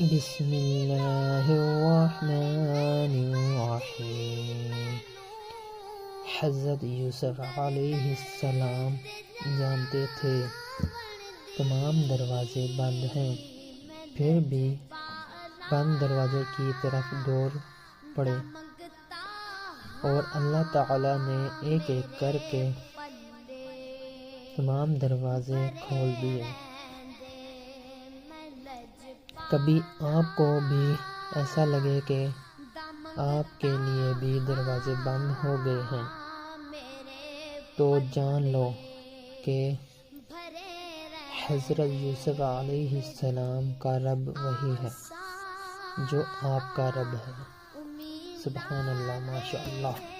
بسم اللہ الرحمن الرحیم۔ حضرت یوسف علیہ السلام جانتے تھے تمام دروازے بند ہیں، پھر بھی بند دروازے کی طرف دوڑ پڑے اور اللہ تعالیٰ نے ایک ایک کر کے تمام دروازے کھول دیے۔ کبھی آپ کو بھی ایسا لگے کہ آپ کے لیے بھی دروازے بند ہو گئے ہیں، تو جان لو کہ حضرت یوسف علیہ السلام کا رب وہی ہے جو آپ کا رب ہے۔ سبحان اللہ، ماشاء اللہ۔